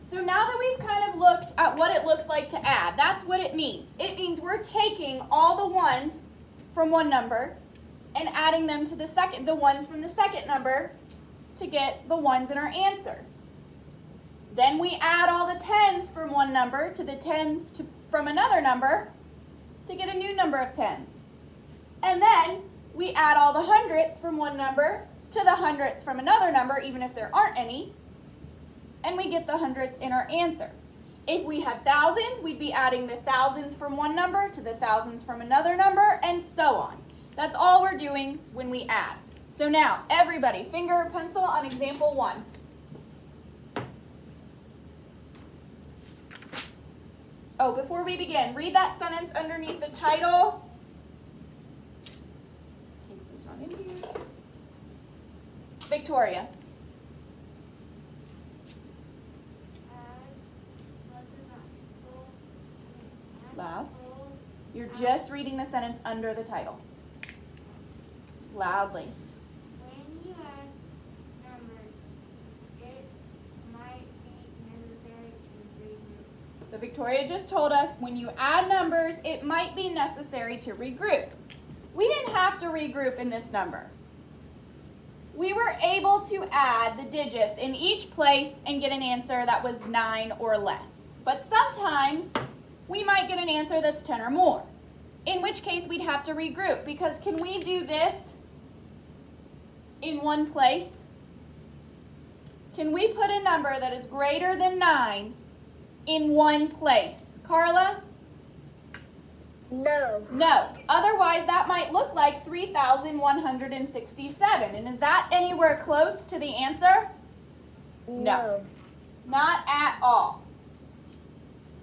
So now that we've kind of looked at what it looks like to add, that's what it means. It means we're taking all the ones from one number and adding them to the ones from the second number to get the ones in our answer. Then we add all the tens from one number to the tens from another number to get a new number of tens. And then we add all the hundredths from one number to the hundredths from another number, even if there aren't any, and we get the hundredths in our answer. If we had thousands, we'd be adding the thousands from one number to the thousands from another number, and so on. That's all we're doing when we add. So now, everybody, finger or pencil on example 1. Oh, before we begin, read that sentence underneath the title. Victoria. Loud. You're just reading the sentence under the title. Loudly. When you add numbers, it might be necessary to regroup. So Victoria just told us when you add numbers, it might be necessary to regroup. We didn't have to regroup in this number. We were able to add the digits in each place and get an answer that was 9 or less. But sometimes we might get an answer that's 10 or more, in which case we'd have to regroup, because can we do this in one place? Can we put a number that is greater than 9 in one place? Carla? No. No. Otherwise, that might look like 3,167. And is that anywhere close to the answer? No. Not at all.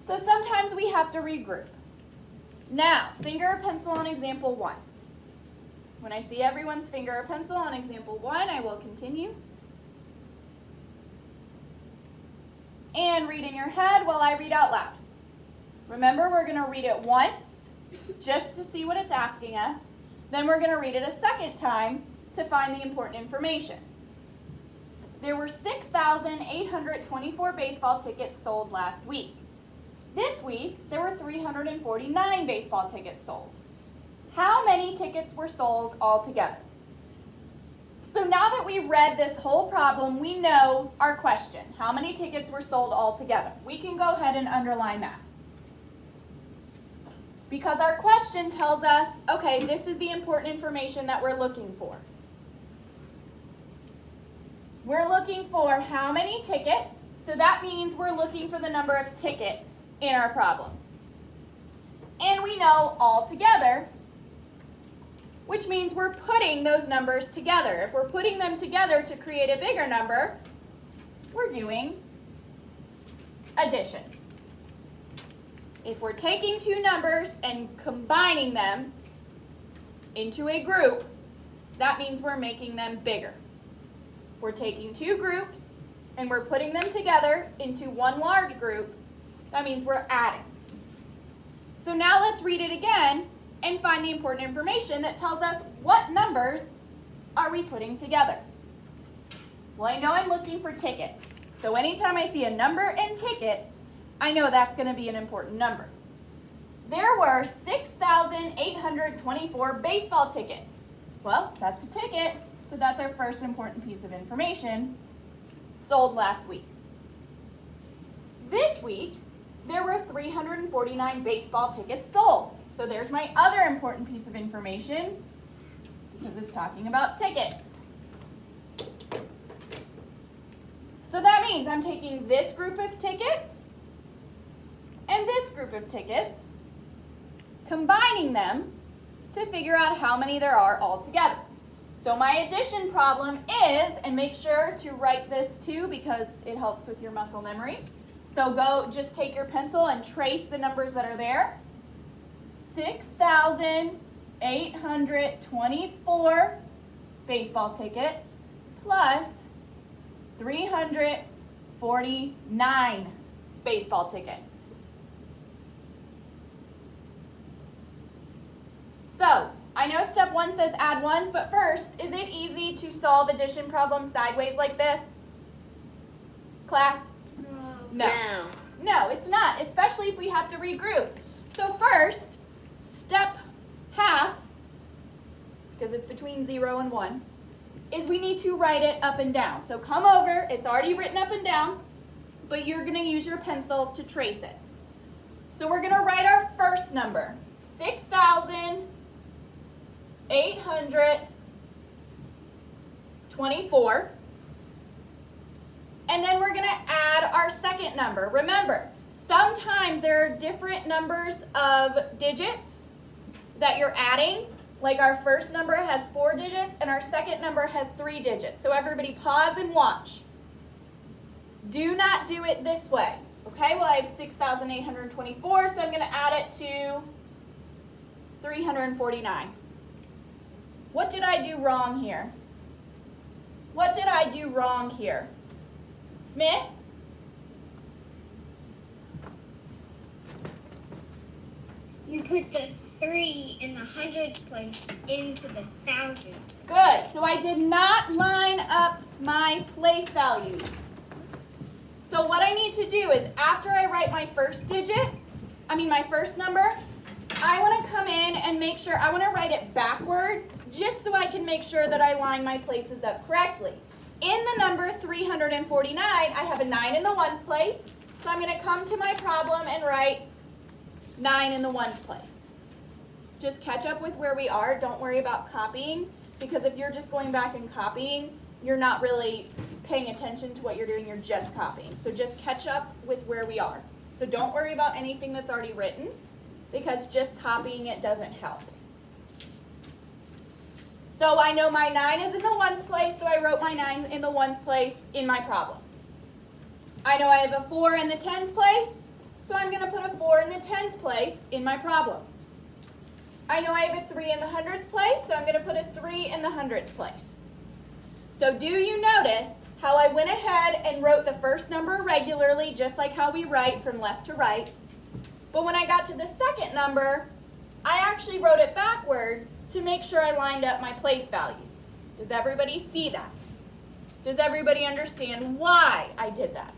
So sometimes we have to regroup. Now, finger or pencil on example 1. When I see everyone's finger or pencil on example 1, I will continue. And read in your head while I read out loud. Remember, we're going to read it once, just to see what it's asking us. Then we're going to read it a second time to find the important information. There were 6,824 baseball tickets sold last week. This week, there were 349 baseball tickets sold. How many tickets were sold altogether? So now that we read this whole problem, we know our question. How many tickets were sold altogether? We can go ahead and underline that. Because our question tells us, okay, this is the important information that we're looking for. We're looking for how many tickets, so that means we're looking for the number of tickets in our problem. And we know all together, which means we're putting those numbers together. If we're putting them together to create a bigger number, we're doing addition. If we're taking two numbers and combining them into a group, that means we're making them bigger. If we're taking two groups and we're putting them together into one large group, that means we're adding. So now let's read it again and find the important information that tells us what numbers are we putting together. Well, I know I'm looking for tickets. So anytime I see a number and tickets, I know that's going to be an important number. There were 6,824 baseball tickets. Well, that's a ticket, so that's our first important piece of information, sold last week. This week, there were 349 baseball tickets sold. So there's my other important piece of information, because it's talking about tickets. So that means I'm taking this group of tickets and this group of tickets, combining them to figure out how many there are altogether. So my addition problem is, and make sure to write this too because it helps with your muscle memory. So just take your pencil and trace the numbers that are there. 6,824 baseball tickets plus 349 baseball tickets. So, I know step 1 says add ones, but first, is it easy to solve addition problems sideways like this? Class? No. No, it's not, especially if we have to regroup. So first, step half, because it's between 0 and 1, is we need to write it up and down. So come over, it's already written up and down, but you're going to use your pencil to trace it. So we're going to write our first number, 6,824. And then we're going to add our second number. Remember, sometimes there are different numbers of digits that you're adding. Like our first number has 4 digits and our second number has 3 digits. So everybody pause and watch. Do not do it this way. Okay, well I have 6,824, so I'm going to add it to 349. What did I do wrong here? What did I do wrong here? Smith? You put the 3 in the hundreds place into the thousands place. Good. So I did not line up my place values. So what I need to do is after I write my first my first number, I want to come in and make sure, I want to write it backwards just so I can make sure that I line my places up correctly. In the number 349, I have a 9 in the ones place, so I'm going to come to my problem and write 9 in the ones place. Just catch up with where we are. Don't worry about copying, because if you're just going back and copying, you're not really paying attention to what you're doing, you're just copying. So just catch up with where we are. So don't worry about anything that's already written, because just copying it doesn't help. So I know my 9 is in the ones place, so I wrote my 9 in the ones place in my problem. I know I have a 4 in the tens place, so I'm going to put a 4 in the tens place in my problem. I know I have a 3 in the hundreds place, so I'm going to put a 3 in the hundreds place. So do you notice how I went ahead and wrote the first number regularly, just like how we write from left to right? But when I got to the second number, I actually wrote it backwards to make sure I lined up my place values. Does everybody see that? Does everybody understand why I did that?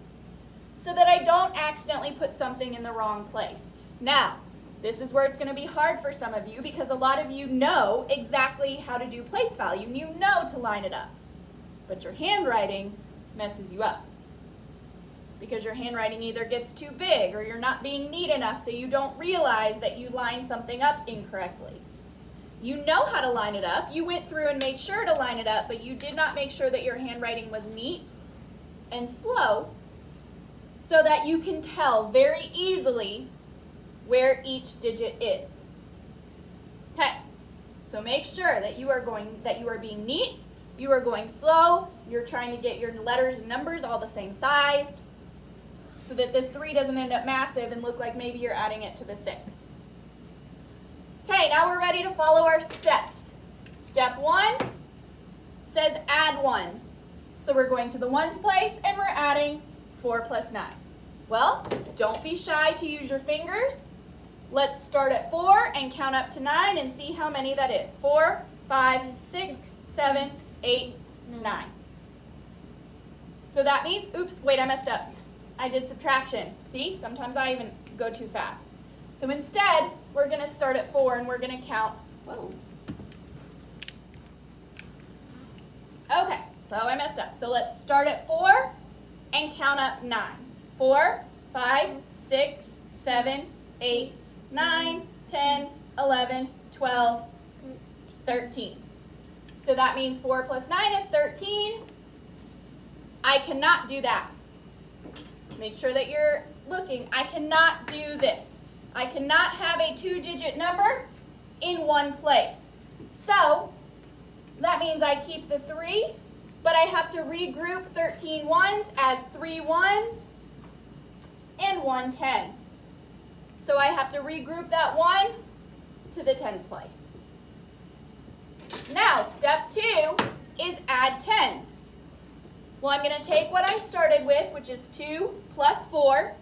So that I don't accidentally put something in the wrong place. Now, this is where it's going to be hard for some of you, because a lot of you know exactly how to do place value, and you know to line it up. But your handwriting messes you up, because your handwriting either gets too big or you're not being neat enough, so you don't realize that you lined something up incorrectly. You know how to line it up. You went through and made sure to line it up, but you did not make sure that your handwriting was neat and slow, so that you can tell very easily where each digit is. Okay, so make sure that you are being neat, you are going slow, you're trying to get your letters and numbers all the same size, so that this 3 doesn't end up massive and look like maybe you're adding it to the 6. Okay, now we're ready to follow our steps. Step 1 says add ones. So we're going to the ones place and we're adding 4 plus 9. Well, don't be shy to use your fingers. Let's start at 4 and count up to 9 and see how many that is. 4, 5, 6, 7, 8, 9. So that means, oops, wait, I messed up. I did subtraction. See, sometimes I even go too fast. So instead, we're going to start at 4 and we're going to count. Whoa. Okay, so I messed up. So let's start at 4 and count up 9. 4, 5, 6, 7, 8, 9, 10, 11, 12, 13. So that means 4 plus 9 is 13. I cannot do that. Make sure that you're looking. I cannot do this. I cannot have a 2-digit number in one place. So that means I keep the 3, but I have to regroup 13 ones as 3 ones and 1 10. So I have to regroup that 1 to the tens place. Now, step 2 is add tens. Well, I'm going to take what I started with, which is 2 plus 4.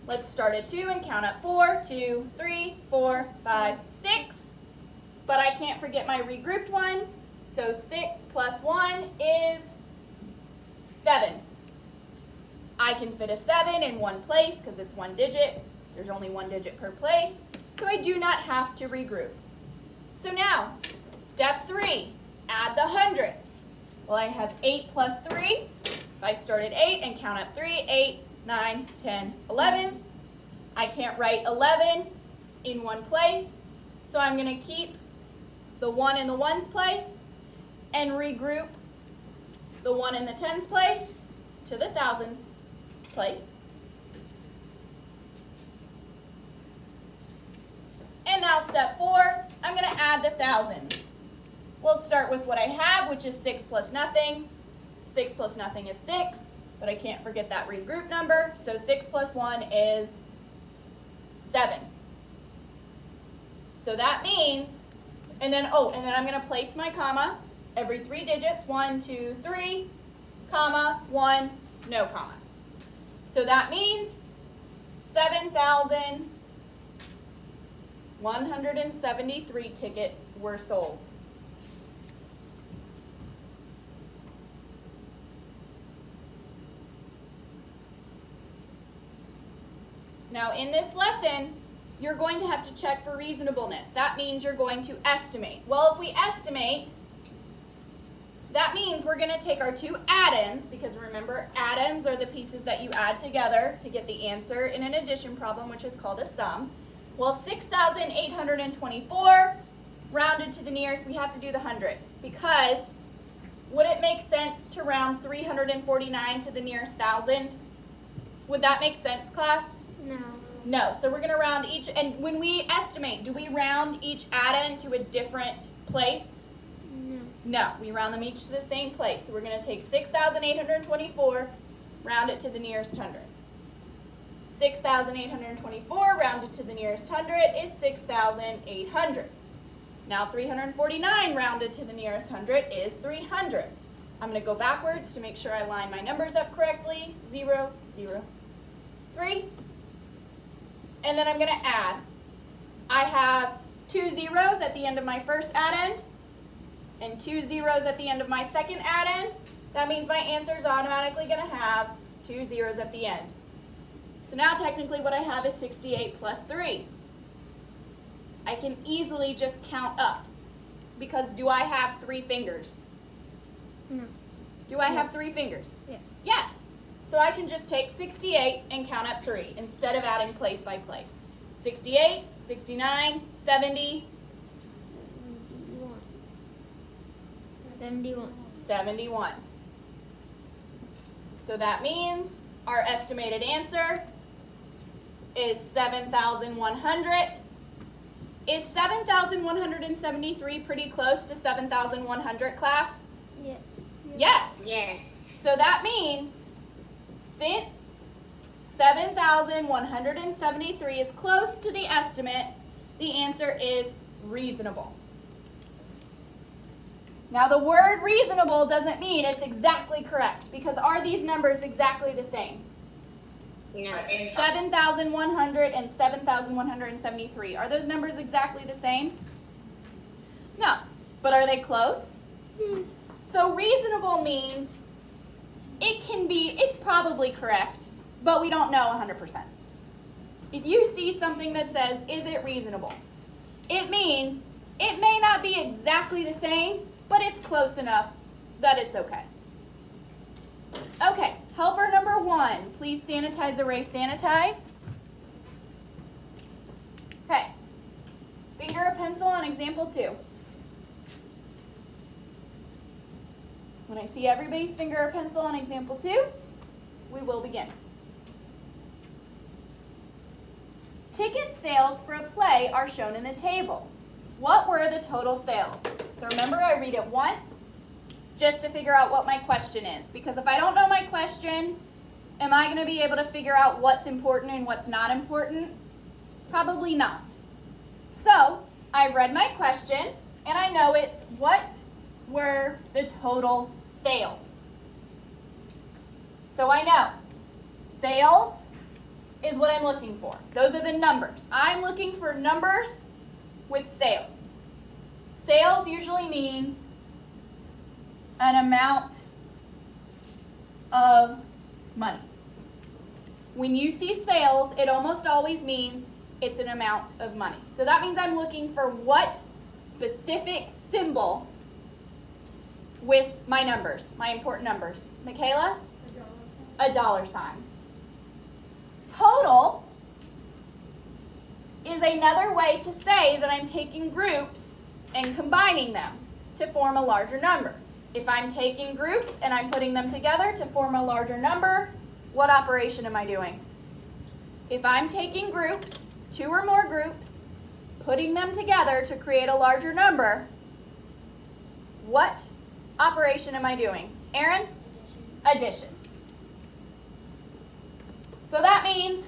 Let's start at 2 and count up 4, 2, 3, 4, 5, 6. But I can't forget my regrouped one. So 6 plus 1 is 7. I can fit a 7 in one place because it's one digit. There's only one digit per place, so I do not have to regroup. So now, step 3, add the hundredths. Well, I have 8 plus 3. If I start at 8 and count up 3, 8, 9, 10, 11. I can't write 11 in one place, so I'm going to keep the 1 in the ones place and regroup the 1 in the tens place to the thousands place. And now step 4, I'm going to add the thousands. We'll start with what I have, which is 6 plus nothing. 6 plus nothing is 6, but I can't forget that regroup number, so 6 plus 1 is 7. So that means, and then I'm going to place my comma every 3 digits, 1, 2, 3, comma, 1, no comma. So that means 7,173 tickets were sold. Now in this lesson, you're going to have to check for reasonableness. That means you're going to estimate. Well, if we estimate, that means we're going to take our 2 add-ins, because remember, add-ins are the pieces that you add together to get the answer in an addition problem, which is called a sum. Well, 6,824 rounded to the nearest, we have to do the hundredth, because would it make sense to round 349 to the nearest thousand? Would that make sense, class? No. No, so we're going to round each, and when we estimate, do we round each add-in to a different place? No. No, we round them each to the same place. So we're going to take 6,824, round it to the nearest hundred. 6,824 rounded to the nearest hundred is 6,800. Now 349 rounded to the nearest hundred is 300. I'm going to go backwards to make sure I line my numbers up correctly. 0, 0, 3. And then I'm going to add. I have 2 zeros at the end of my first add-end and 2 zeros at the end of my second add-end. That means my answer is automatically going to have 2 zeros at the end. So now technically what I have is 68 plus 3. I can easily just count up, because do I have 3 fingers? No. Do I have 3 fingers? Yes. Yes. So I can just take 68 and count up 3 instead of adding place by place. 68, 69, 70, 71. 71. So that means our estimated answer is 7,100. Is 7,173 pretty close to 7,100, class? Yes. Yes. Yes. So that means since 7,173 is close to the estimate, the answer is reasonable. Now the word reasonable doesn't mean it's exactly correct, because are these numbers exactly the same? No. 7,100 and 7,173. Are those numbers exactly the same? No. But are they close? So reasonable means it's probably correct, but we don't know 100%. If you see something that says, is it reasonable? It means it may not be exactly the same, but it's close enough that it's okay. Okay, helper number 1. Please sanitize, erase, sanitize. Okay, finger a pencil on example 2. When I see everybody's finger a pencil on example 2, we will begin. Ticket sales for a play are shown in the table. What were the total sales? So remember, I read it once just to figure out what my question is. Because if I don't know my question, am I going to be able to figure out what's important and what's not important? Probably not. So I read my question, and I know it's what were the total sales. So I know sales is what I'm looking for. Those are the numbers. I'm looking for numbers with sales. Sales usually means an amount of money. When you see sales, it almost always means it's an amount of money. So that means I'm looking for what specific symbol with my numbers, my important numbers. Michaela? A dollar sign. Total is another way to say that I'm taking groups and combining them to form a larger number. If I'm taking groups and I'm putting them together to form a larger number, what operation am I doing? If I'm taking groups, 2 or more groups, putting them together to create a larger number, what operation am I doing? Aaron? Addition. So that means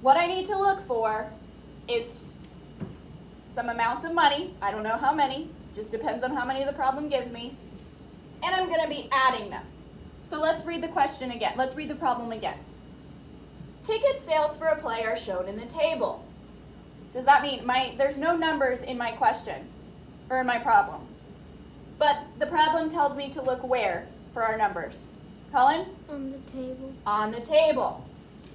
what I need to look for is some amounts of money. I don't know how many. Just depends on how many the problem gives me. And I'm going to be adding them. So let's read the question again. Let's read the problem again. Ticket sales for a play are shown in the table. Does that mean there's no numbers in my question or in my problem? But the problem tells me to look where for our numbers? Colin? On the table. On the table.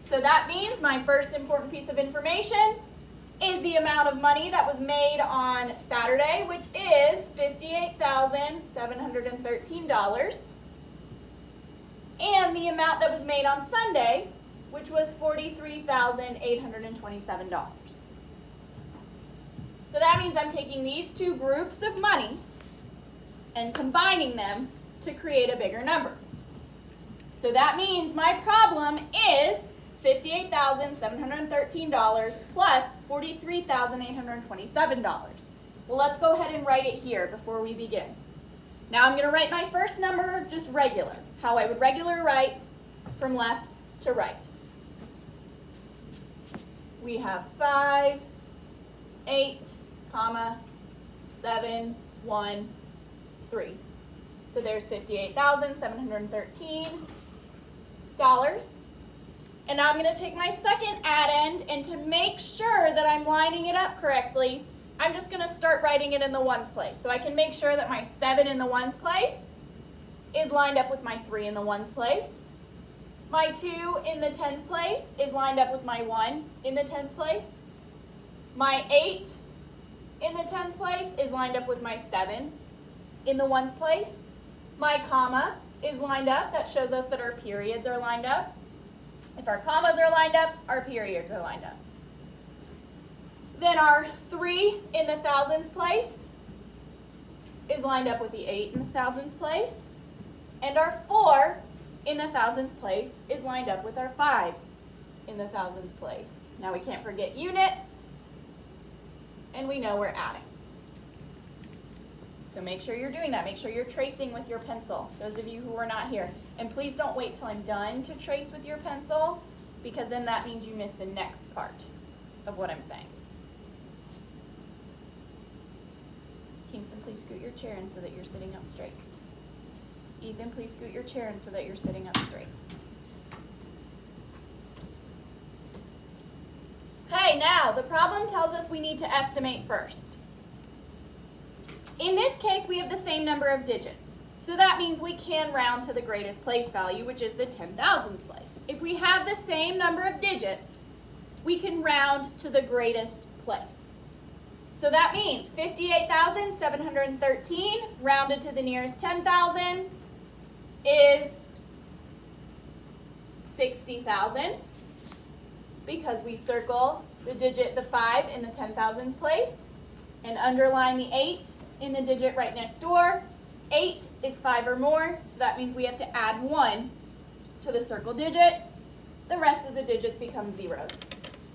So that means my first important piece of information is the amount of money that was made on Saturday, which is $58,713. And the amount that was made on Sunday, which was $43,827. So that means I'm taking these 2 groups of money and combining them to create a bigger number. So that means my problem is $58,713 plus $43,827. Well, let's go ahead and write it here before we begin. Now I'm going to write my first number just regular, how I would regularly write from left to right. We have 5, 8, 7, 1, 3. So there's $58,713. And now I'm going to take my second addend, and to make sure that I'm lining it up correctly, I'm just going to start writing it in the ones place. So I can make sure that my 7 in the ones place is lined up with my 3 in the ones place. My 2 in the tens place is lined up with my 1 in the tens place. My 8 in the tens place is lined up with my 7 in the ones place. My comma is lined up. That shows us that our periods are lined up. If our commas are lined up, our periods are lined up. Then our 3 in the thousands place is lined up with the 8 in the thousands place. And our 4 in the thousands place is lined up with our 5 in the thousands place. Now we can't forget units, and we know we're adding. So make sure you're doing that. Make sure you're tracing with your pencil, those of you who are not here. And please don't wait till I'm done to trace with your pencil, because then that means you miss the next part of what I'm saying. Kingston, please scoot your chair in so that you're sitting up straight. Ethan, please scoot your chair in so that you're sitting up straight. Okay, now the problem tells us we need to estimate first. In this case, we have the same number of digits. So that means we can round to the greatest place value, which is the 10,000s place. If we have the same number of digits, we can round to the greatest place. So that means 58,713 rounded to the nearest 10,000 is 60,000, because we circle the digit, the 5 in the 10,000s place, and underline the 8 in the digit right next door. 8 is 5 or more, so that means we have to add 1 to the circle digit. The rest of the digits become zeros.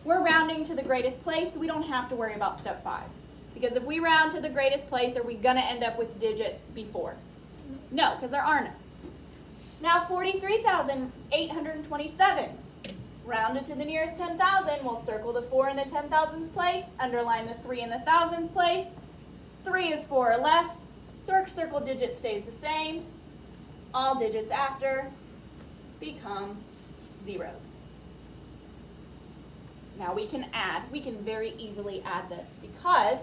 We're rounding to the greatest place, so we don't have to worry about step 5. Because if we round to the greatest place, are we going to end up with digits before? No, because there are none. Now 43,827. Rounded to the nearest 10,000, we'll circle the 4 in the 10,000s place, underline the 3 in the thousands place. 3 is 4 or less, so our circle digit stays the same. All digits after become zeros. Now we can add. We can very easily add this, because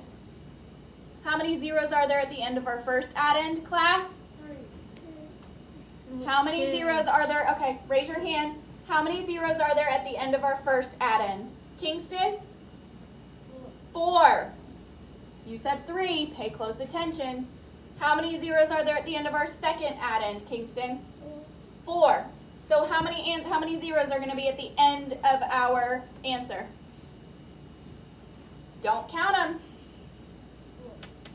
how many zeros are there at the end of our first addend, class? How many zeros are there? Okay, raise your hand. How many zeros are there at the end of our first addend? Kingston? 4. You said 3. Pay close attention. How many zeros are there at the end of our second addend, Kingston? 4. So how many zeros are going to be at the end of our answer? Don't count them.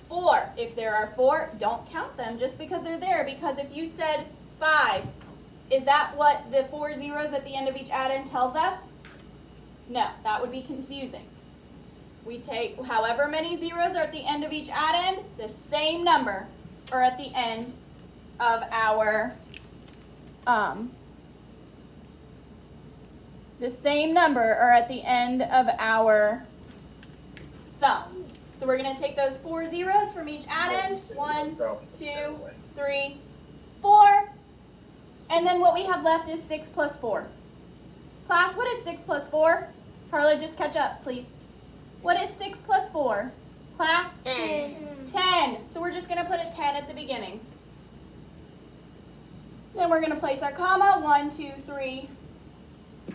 4. If there are 4, don't count them just because they're there. Because if you said 5, is that what the 4 zeros at the end of each addend tells us? No, that would be confusing. We take however many zeros are at the end of each addend, the same number are at the end of our sum. So we're going to take those 4 zeros from each addend. 1, 2, 3, 4. And then what we have left is 6 plus 4. Class, what is 6 plus 4? Carla, just catch up, please. What is 6 plus 4? Class? 10. 10. So we're just going to put a 10 at the beginning. Then we're going to place our comma, 1, 2, 3,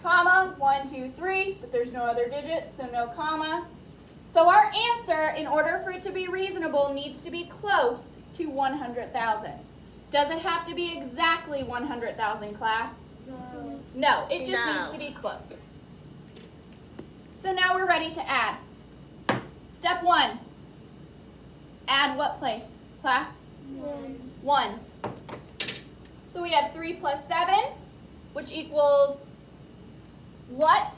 comma, 1, 2, 3, but there's no other digits, so no comma. So our answer, in order for it to be reasonable, needs to be close to 100,000. Does it have to be exactly 100,000, class? No. No, it just No. needs to be close. So now we're ready to add. Step 1. Add what place? Class? Ones. Ones. So we have 3 plus 7, which equals what?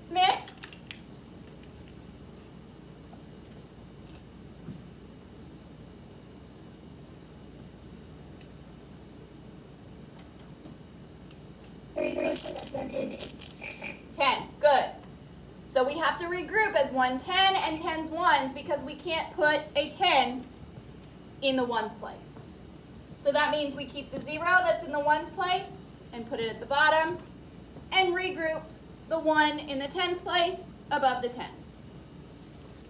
Smith? Three plus 7 is 10. Good. So we have to regroup as 1 10 and 10's ones because we can't put a 10 in the ones place. So that means we keep the 0 that's in the ones place and put it at the bottom and regroup the 1 in the tens place above the tens.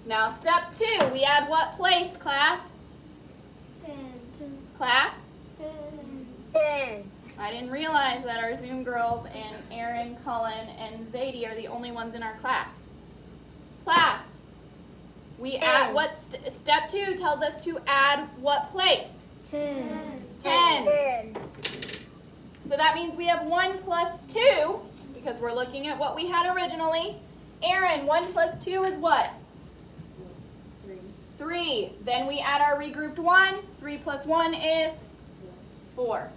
Now step 2, we add what place, class? Tens. Class? Tens. 10. I didn't realize that our Zoom girls and Erin, Cullen, and Zadie are the only ones in our class. Class, we add what step 2 tells us to add what place? Tens. Tens. So that means we have 1 plus 2 because we're looking at what we had originally. Erin, 1 plus 2 is what? 3. Then we add our regrouped 1. 3 plus 1 is 4.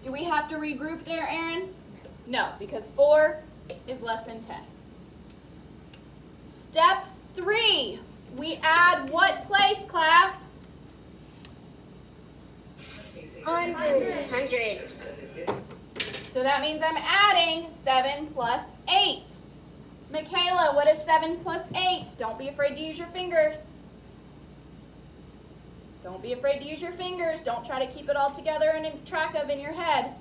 Do we have to regroup there, Erin? No, because 4 is less than 10. Step 3, we add what place, class? 100. So that means I'm adding 7 plus 8. Michaela, what is 7 plus 8? Don't be afraid to use your fingers. Don't be afraid to use your fingers. Don't try to keep it all together and track of in your head.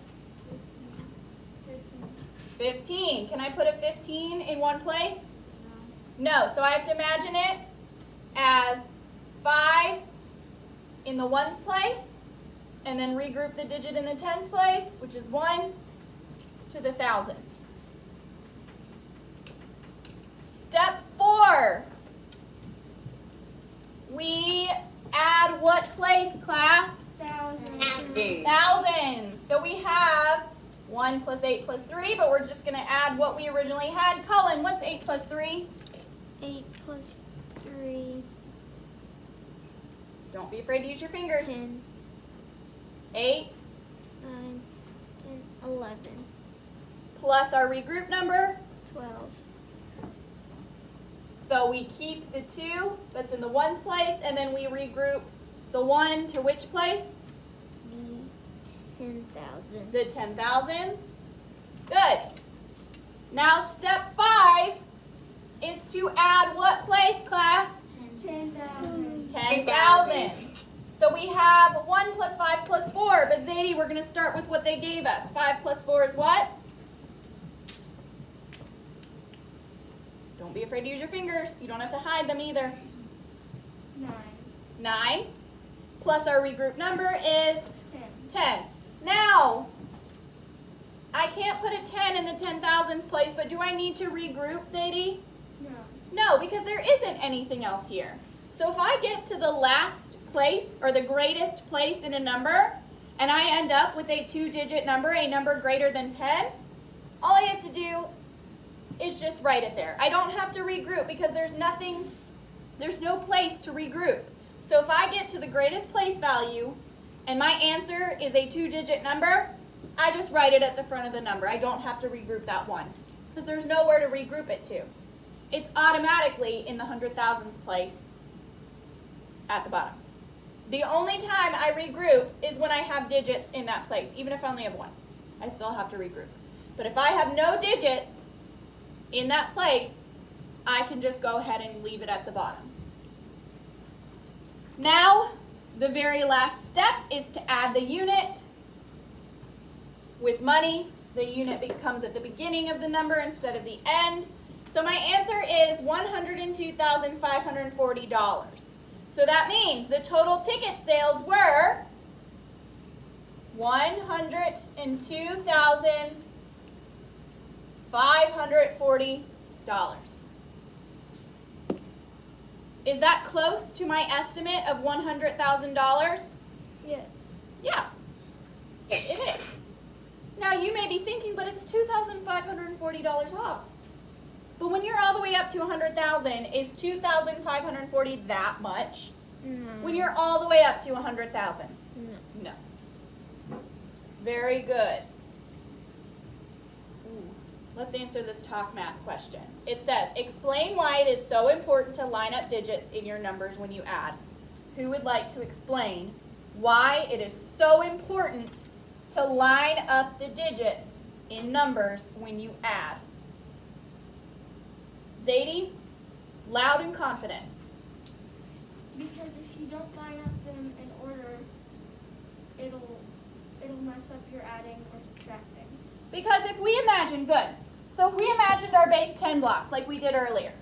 15. Can I put a 15 in one place? No. So I have to imagine it as 5 in the ones place and then regroup the digit in the tens place, which is 1 to the thousands. Step 4. We add what place, class? Thousands. Thousands. So we have 1 plus 8 plus 3, but we're just going to add what we originally had. Cullen, what's 8 plus 3? 8 plus 3. Don't be afraid to use your fingers. 10. 8 9. 10. 11. plus our regroup number. 12. So we keep the 2 that's in the ones place, and then we regroup the 1 to which place? The 10,000. The 10,000s. Good. Now step 5 is to add what place, class? 10,000. 10,000. So we have 1 plus 5 plus 4, but Zadie, we're going to start with what they gave us. 5 plus 4 is what? Don't be afraid to use your fingers. You don't have to hide them either. 9. 9 plus our regroup number is 10. 10. Now, I can't put a 10 in the 10,000s place, but do I need to regroup, Zadie? No. No, because there isn't anything else here. So if I get to the last place, or the greatest place in a number, and I end up with a 2-digit number, a number greater than 10, all I have to do is just write it there. I don't have to regroup because there's no place to regroup. So if I get to the greatest place value, and my answer is a 2-digit number, I just write it at the front of the number. I don't have to regroup that one because there's nowhere to regroup it to. It's automatically in the 100,000s place at the bottom. The only time I regroup is when I have digits in that place, even if I only have one. I still have to regroup. But if I have no digits in that place, I can just go ahead and leave it at the bottom. Now, the very last step is to add the unit. With money, the unit becomes at the beginning of the number instead of the end. So my answer is $102,540. So that means the total ticket sales were $102,540. Is that close to my estimate of $100,000? Yes. Yeah, Yes. it is. Now you may be thinking, but it's $2,540 off. But when you're all the way up to 100,000, is 2,540 that much? No. When you're all the way up to 100,000? No. No. Very good. Let's answer this talk math question. It says, explain why it is so important to line up digits in your numbers when you add. Who would like to explain why it is so important to line up the digits in numbers when you add? Zadie, loud and confident. Because if you don't line up them in order, it'll mess up your adding or subtracting. Because if we imagine, good. So if we imagined our base 10 blocks like we did earlier,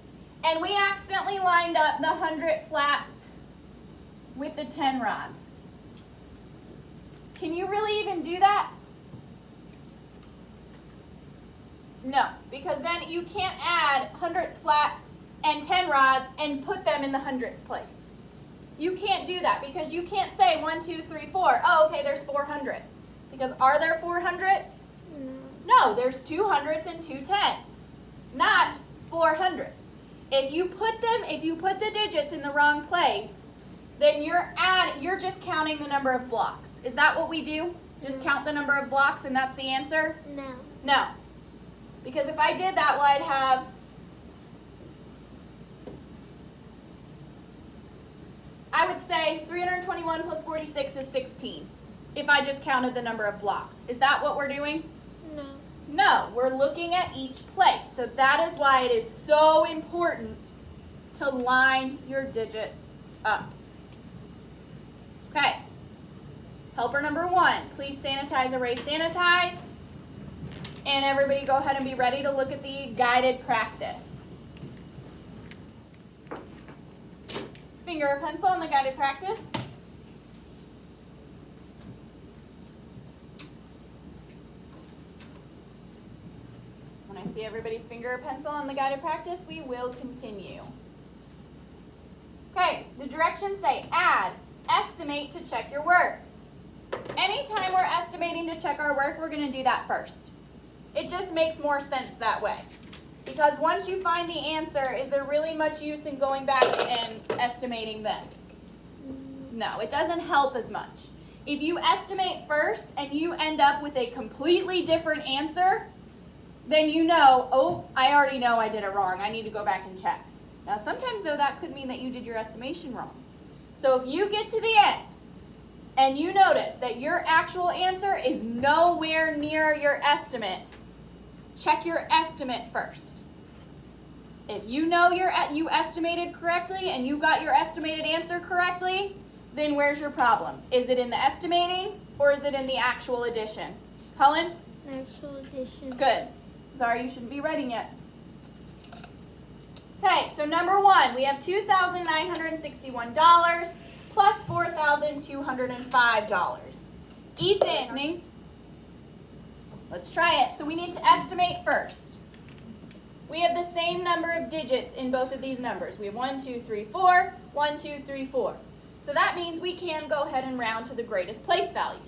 and we accidentally lined up the 100 flats with the 10 rods, can you really even do that? No, because then you can't add hundreds flats and 10 rods and put them in the hundreds place. You can't do that because you can't say 1, 2, 3, 4. Oh, okay, there's 4 hundreds. Because are there 4 hundreds? No, there's 2 hundreds and 2 tens, not 400. If you put the digits in the wrong place, then you're just counting the number of blocks. Is that what we do? Just count the number of blocks and that's the answer? No. No. Because if I did that, well, I'd have I would say 321 plus 46 is 16 if I just counted the number of blocks. Is that what we're doing? No. No, we're looking at each place. So that is why it is so important to line your digits up. Okay. Helper number 1, please sanitize, erase, sanitize. And everybody go ahead and be ready to look at the guided practice. Finger or pencil on the guided practice. When I see everybody's finger or pencil on the guided practice, we will continue. Okay, the directions say add, estimate to check your work. Anytime we're estimating to check our work, we're going to do that first. It just makes more sense that way. Because once you find the answer, is there really much use in going back and estimating then? No, it doesn't help as much. If you estimate first and you end up with a completely different answer, then you know, oh, I already know I did it wrong. I need to go back and check. Now, sometimes, though, that could mean that you did your estimation wrong. So if you get to the end and you notice that your actual answer is nowhere near your estimate, check your estimate first. If you know you estimated correctly and you got your estimated answer correctly, then where's your problem? Is it in the estimating or is it in the actual addition? Cullen? Actual addition. Good. Sorry, you shouldn't be writing it. Okay, so number 1, we have $2,961 plus $4,205. Ethan, Let's try it. So we need to estimate first. We have the same number of digits in both of these numbers. We have 1, 2, 3, 4, 1, 2, 3, 4. So that means we can go ahead and round to the greatest place value,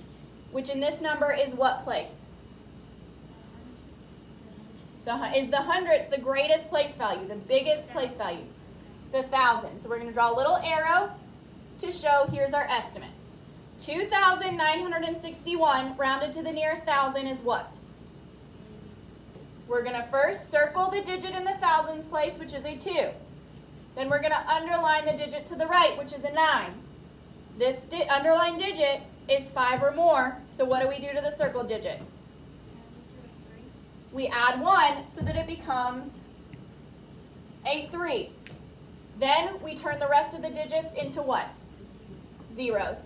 which in this number is what place? Is the hundredths the greatest place value, the biggest place value? The thousand. So we're going to draw a little arrow to show here's our estimate. 2,961 rounded to the nearest thousand is what? We're going to first circle the digit in the thousands place, which is a 2. Then we're going to underline the digit to the right, which is a 9. This underlined digit is 5 or more, so what do we do to the circle digit? We add 1 so that it becomes a 3. Then we turn the rest of the digits into what? Zeros.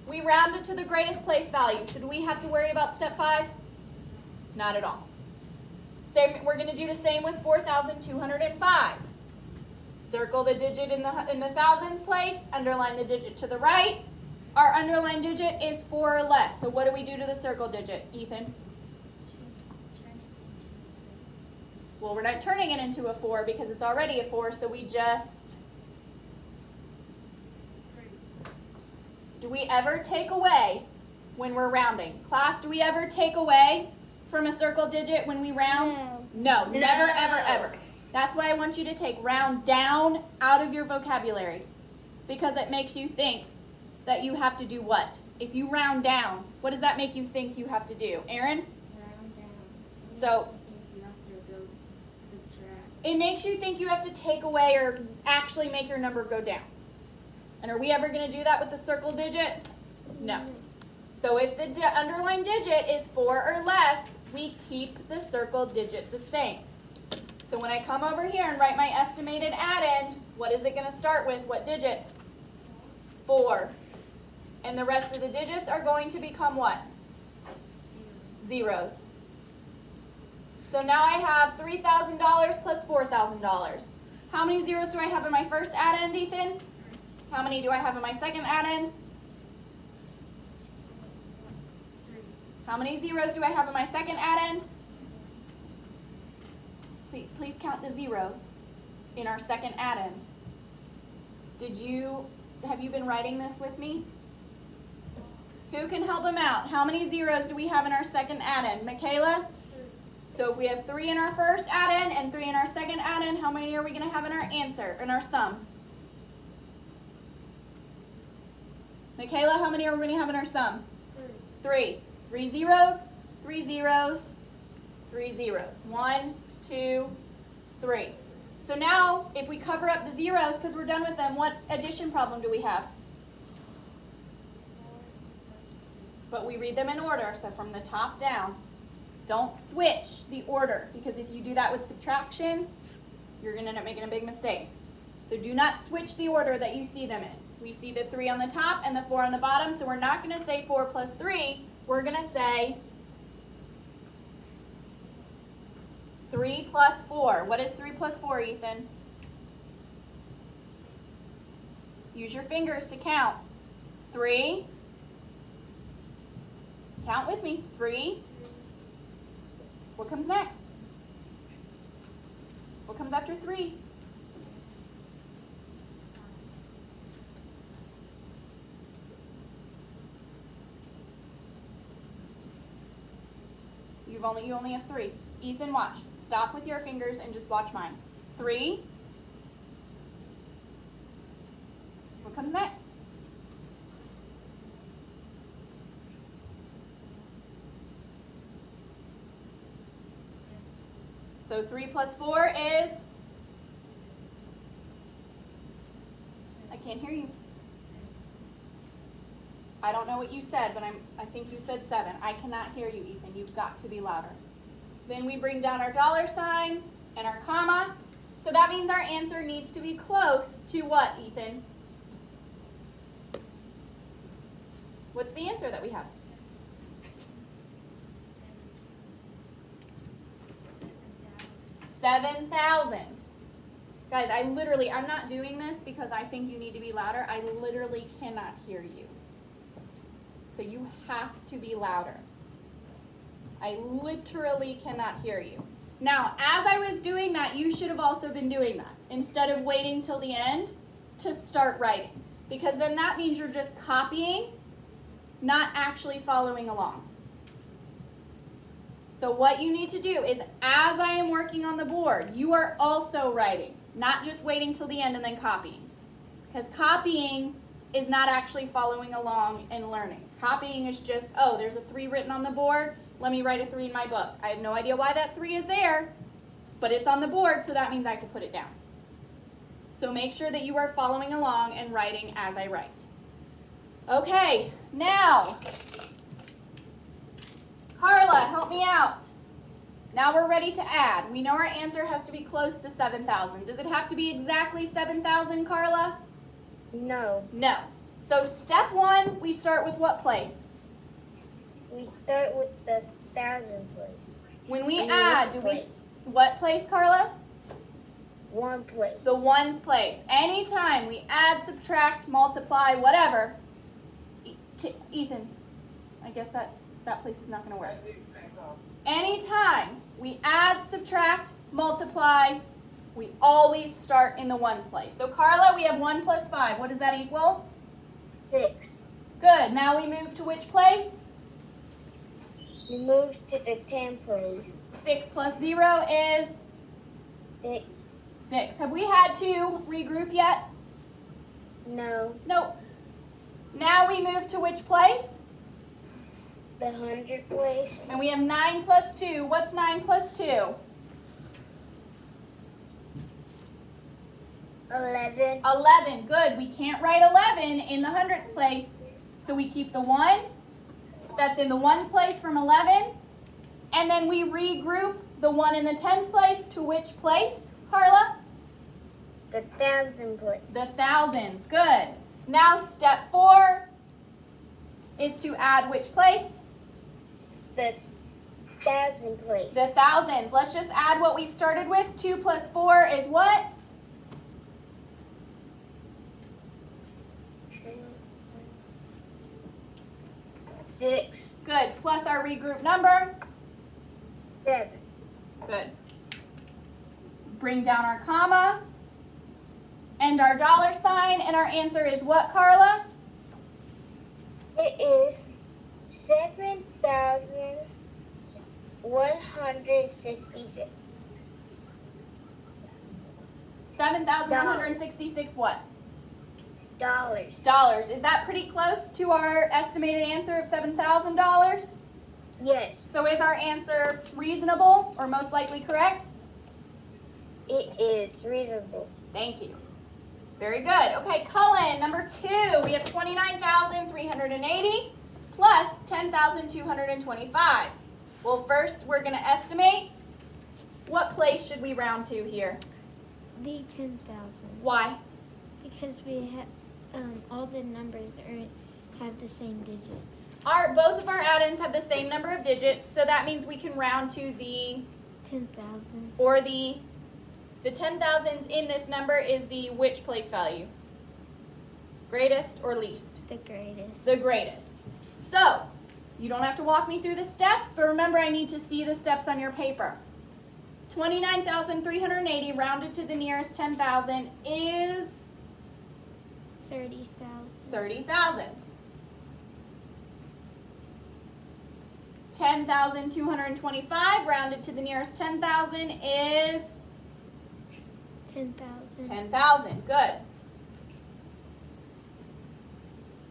We round it to the greatest place value. So do we have to worry about step 5? Not at all. We're going to do the same with 4,205. Circle the digit in the thousands place, underline the digit to the right. Our underlined digit is 4 or less. So what do we do to the circle digit, Ethan? Well, we're not turning it into a 4 because it's already a 4, so we just... Do we ever take away when we're rounding? Class, do we ever take away from a circle digit when we round? No, never, ever, ever. That's why I want you to take round down out of your vocabulary, because it makes you think that you have to do what? If you round down, what does that make you think you have to do? Aaron? Round down. So it makes you think you have to take away or actually make your number go down. And are we ever going to do that with the circle digit? No. So if the underlined digit is 4 or less, we keep the circle digit the same. So when I come over here and write my estimated addend, what is it going to start with? What digit? 4. And the rest of the digits are going to become what? Zeros. So now I have $3,000 plus $4,000. How many zeros do I have in my first addend, Ethan? How many do I have in my second addend? How many zeros do I have in my second addend? Please count the zeros in our second addend. Have you been writing this with me? Who can help him out? How many zeros do we have in our second addend? Michaela? So if we have 3 in our first addend and 3 in our second addend, how many are we going to have in our answer, in our sum? Michaela, how many are we going to have in our sum? 3. 3 zeros, 3 zeros, 3 zeros. 1, 2, 3. So now, if we cover up the zeros because we're done with them, what addition problem do we have? But we read them in order, so from the top down. Don't switch the order, because if you do that with subtraction, you're going to end up making a big mistake. So do not switch the order that you see them in. We see the 3 on the top and the 4 on the bottom, so we're not going to say 4 plus 3. We're going to say 3 plus 4. What is 3 plus 4, Ethan? Use your fingers to count. 3. Count with me. 3. What comes next? What comes after 3? You only have 3. Ethan, watch. Stop with your fingers and just watch mine. 3. What comes next? So 3 plus 4 is? I can't hear you. I don't know what you said, but I think you said 7. I cannot hear you, Ethan. You've got to be louder. Then we bring down our $sign and our comma. So that means our answer needs to be close to what, Ethan? What's the answer that we have? 7,000. Guys, I'm not doing this because I think you need to be louder. I literally cannot hear you. So you have to be louder. I literally cannot hear you. Now, as I was doing that, you should have also been doing that instead of waiting till the end to start writing, because then that means you're just copying, not actually following along. So what you need to do is, as I am working on the board, you are also writing, not just waiting till the end and then copying. Because copying is not actually following along and learning. Copying is just, oh, there's a 3 written on the board, let me write a 3 in my book. I have no idea why that 3 is there, but it's on the board, so that means I can put it down. So make sure that you are following along and writing as I write. Okay, now, Carla, help me out. Now we're ready to add. We know our answer has to be close to 7,000. Does it have to be exactly 7,000, Carla? No. No. So step 1, we start with what place? We start with the 1,000 place. When we I mean, add, which do we, place? what place, Carla? 1 place. The ones place. Anytime we add, subtract, multiply, whatever. Ethan, I guess that place is not going to work. Anytime we add, subtract, multiply, we always start in the ones place. So Carla, we have 1 plus 5. What does that equal? 6. Good. Now we move to which place? We move to the 10 place. 6 plus 0 is 6. 6. Have we had to regroup yet? No. Nope. Now we move to which place? The 100 place. And we have 9 plus 2. What's 9 plus 2? 11. 11. Good. We can't write 11 in the hundredths place, so we keep the 1 that's in the ones place from 11, and then we regroup the 1 in the tens place to which place, Carla? The 1,000 place. The thousands. Good. Now step 4 is to add which place? The 1,000 place. The thousands. Let's just add what we started with. 2 plus 4 is what? 6. Good. Plus our regroup number. 7. Good. Bring down our comma and our dollar sign, and our answer is what, Carla? It is 7,166. 7,166 what? Dollars. Dollars. Is that pretty close to our estimated answer of $7,000? Yes, So is our answer reasonable or most likely correct? it is reasonable. Thank you. Very good. Okay, Cullen, number 2. We have 29,380 plus 10,225. Well, first we're going to estimate. What place should we round to here? The 10,000. Why? Because we have all the numbers have the same digits. Both of our add-ins have the same number of digits, so that means we can round to the 10,000. or the 10,000s in this number is the which place value? Greatest or least? The greatest. The greatest. So, you don't have to walk me through the steps, but remember I need to see the steps on your paper. 29,380 rounded to the nearest 10,000 is 30,000. 30,000. 10,225 rounded to the nearest 10,000 is 10,000. 10,000. Good.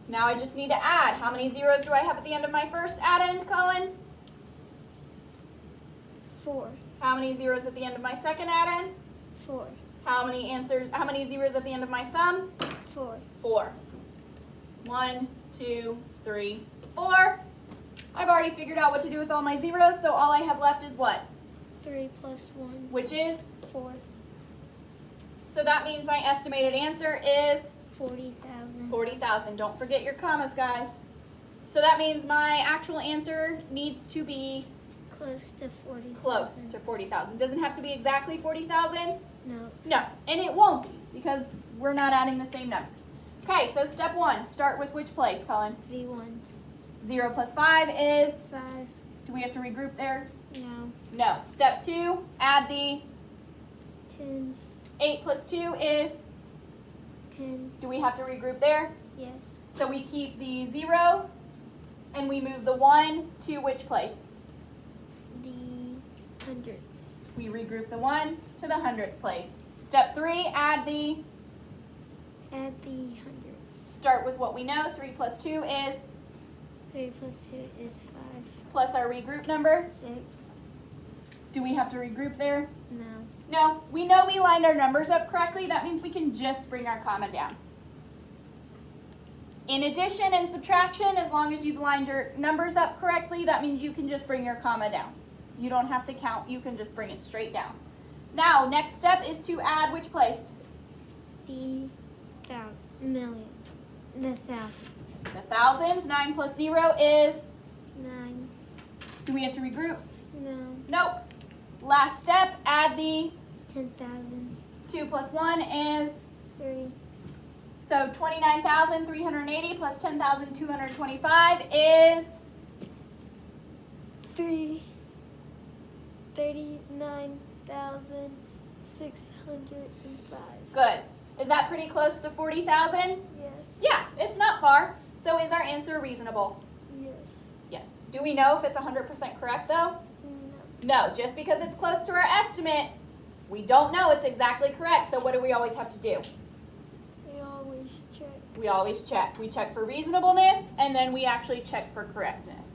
Now I just need to add. How many zeros do I have at the end of my first add-in, Colin? 4. How many zeros at the end of my second add-in? 4. How many zeros at the end of my sum? 4. 4. 1, 2, 3, 4. I've already figured out what to do with all my zeros, so all I have left is what? 3 plus 1. Which is? 4. So that means my estimated answer is 40,000. 40,000. Don't forget your commas, guys. So that means my actual answer needs to be Close to 40,000. close to 40,000. Doesn't have to be exactly 40,000. No. No, and it won't be because we're not adding the same numbers. Okay, so step 1, start with which place, Colin? The ones. 0 plus 5 is 5. Do we have to regroup there? No. No. Step 2, add the Tens. 8 plus 2 is, 10. do we have to regroup there? Yes. So we keep the 0 and we move the 1 to which place? The hundreds. We regroup the 1 to the hundredths place. Step 3, add the, Add the hundreds. start with what we know. 3 plus 2 is, 3 plus 2 is 5. plus our regroup number. 6. Do we have to regroup there? No. No. We know we lined our numbers up correctly. That means we can just bring our comma down. In addition and subtraction, as long as you've lined your numbers up correctly, that means you can just bring your comma down. You don't have to count. You can just bring it straight down. Now, next step is to add which place? The millions. The thousands. The thousands. 9 plus 0 is, 9. do we have to regroup? No. Nope. Last step, add the 10,000s. 2 plus 1 is, 3. so 29,380 plus 10,225 is, 39,605. good. Is that pretty close to 40,000? Yes. Yeah, it's not far. So is our answer reasonable? Yes. Yes. Do we know if it's 100% correct though? No. No, just because it's close to our estimate, we don't know it's exactly correct. So what do we always have to do? We always check. We always check. We check for reasonableness, and then we actually check for correctness.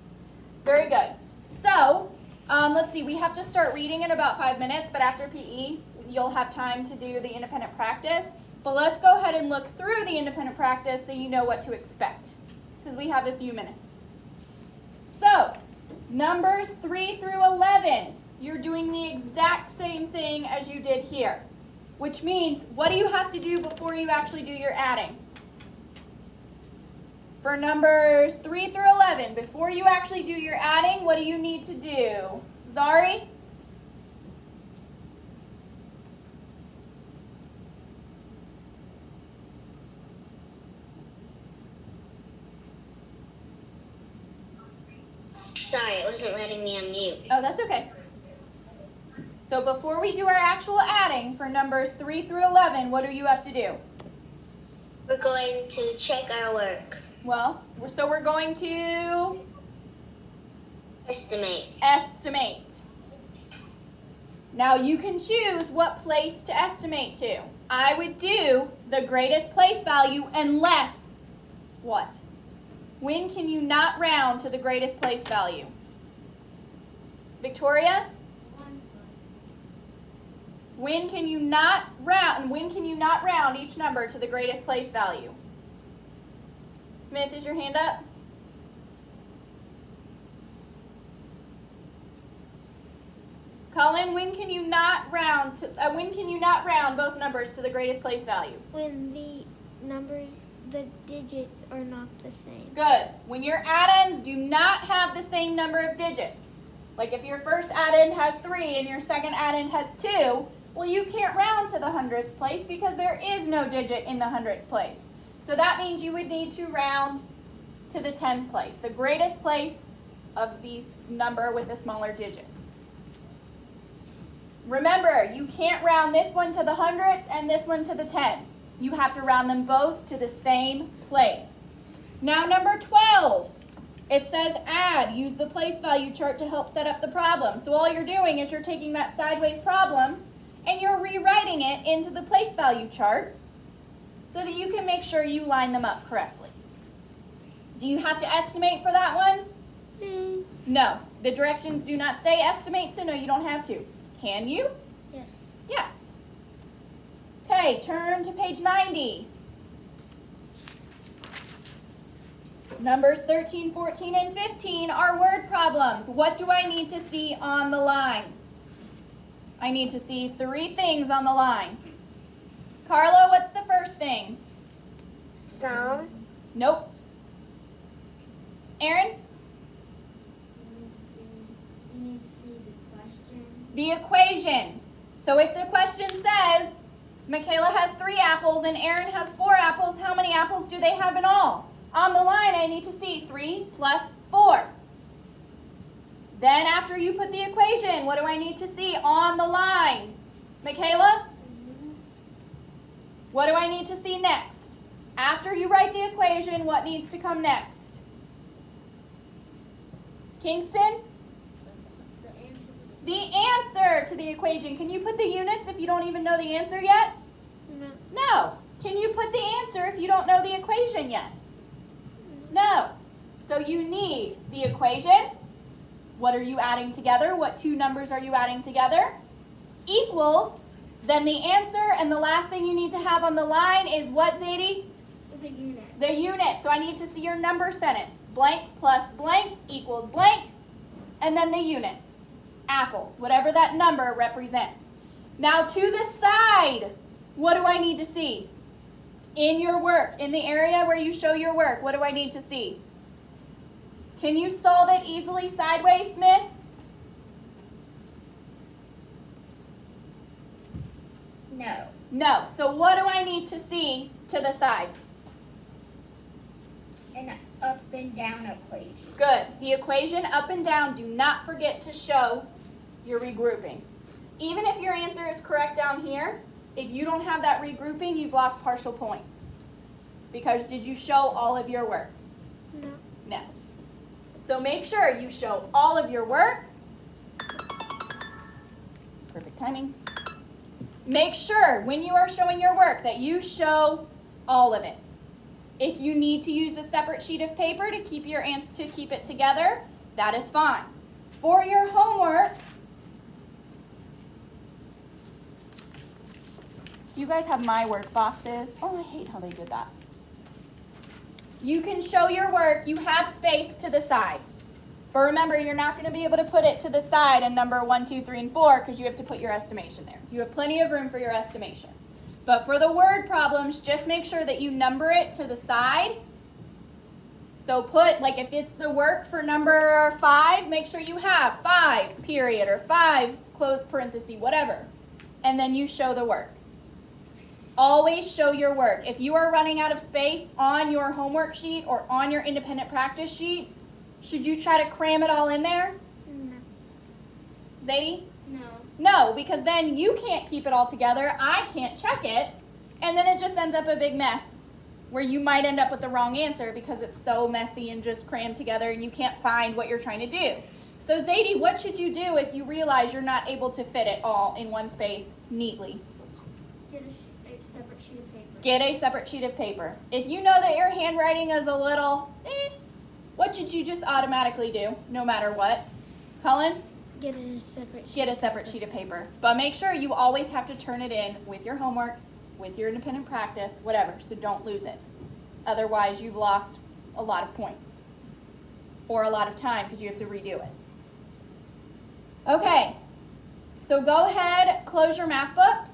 Very good. So, let's see. We have to start reading in about 5 minutes, but after PE, you'll have time to do the independent practice. But let's go ahead and look through the independent practice so you know what to expect, because we have a few minutes. So, numbers 3 through 11, you're doing the exact same thing as you did here, which means, what do you have to do before you actually do your adding? For numbers 3 through 11, before you actually do your adding, what do you need to do? Zari? Sorry, it wasn't letting me unmute. Oh, that's okay. So before we do our actual adding for numbers 3 through 11, what do you have to do? We're going to check our work. Well, so we're going to Estimate. estimate. Now you can choose what place to estimate to. I would do the greatest place value unless what? When can you not round to the greatest place value? Victoria? When can you not round? When can you not round each number to the greatest place value? Smith, is your hand up? Colin, when can you not round both numbers to the greatest place value? When the numbers, the digits are not the same. Good. When your add-ins do not have the same number of digits. Like if your first add-in has 3 and your second add-in has 2, well, you can't round to the hundredths place because there is no digit in the hundredths place. So that means you would need to round to the tens place, the greatest place of these number with the smaller digits. Remember, you can't round this one to the hundredths and this one to the tens. You have to round them both to the same place. Now number 12, it says add. Use the place value chart to help set up the problem. So all you're doing is you're taking that sideways problem and you're rewriting it into the place value chart so that you can make sure you line them up correctly. Do you have to estimate for that one? No. The directions do not say estimate, so no, you don't have to. Can you? Yes. Yes. Okay, turn to page 90. Numbers 13, 14, and 15 are word problems. What do I need to see on the line? I need to see 3 things on the line. Carla, what's the first thing? Sum. Nope. Aaron? You need to see the question. The equation. So if the question says, Michaela has 3 apples and Aaron has 4 apples, how many apples do they have in all? On the line, I need to see 3 plus 4. Then after you put the equation, what do I need to see on the line? Michaela? What do I need to see next? After you write the equation, what needs to come next? Kingston? The answer to the equation. Can you put the units if you don't even know the answer yet? No. No. Can you put the answer if you don't know the equation yet? No. So you need the equation. What are you adding together? What two numbers are you adding together? Equals. Then the answer, and the last thing you need to have on the line is what, Zadie? The unit. The unit. So I need to see your number sentence. Blank plus blank equals blank. And then the units. Apples. Whatever that number represents. Now to the side, what do I need to see? In your work, in the area where you show your work, what do I need to see? Can you solve it easily sideways, Smith? No. No. So what do I need to see to the side? An up and down equation. Good. The equation up and down, do not forget to show your regrouping. Even if your answer is correct down here, if you don't have that regrouping, you've lost partial points. Because did you show all of your work? No. No. So make sure you show all of your work. Perfect timing. Make sure when you are showing your work that you show all of it. If you need to use a separate sheet of paper to keep your answer to keep it together, that is fine. For your homework, do you guys have my work boxes? Oh, I hate how they did that. You can show your work. You have space to the side. But remember, you're not going to be able to put it to the side in number 1, 2, 3, and 4 because you have to put your estimation there. You have plenty of room for your estimation. But for the word problems, just make sure that you number it to the side. So put, like if it's the work for number 5, make sure you have 5, period, or 5, close parenthesis, whatever. And then you show the work. Always show your work. If you are running out of space on your homework sheet or on your independent practice sheet, should you try to cram it all in there? No. Zadie? No. No, because then you can't keep it all together. I can't check it. And then it just ends up a big mess where you might end up with the wrong answer because it's so messy and just crammed together and you can't find what you're trying to do. So Zadie, what should you do if you realize you're not able to fit it all in one space neatly? Get a separate sheet of paper. Get a separate sheet of paper. If you know that your handwriting is a little, what should you just automatically do, no matter what? Cullen? Get a separate sheet. Get a separate sheet of paper. But make sure you always have to turn it in with your homework, with your independent practice, whatever, so don't lose it. Otherwise, you've lost a lot of points or a lot of time because you have to redo it. Okay, so go ahead, close your math books.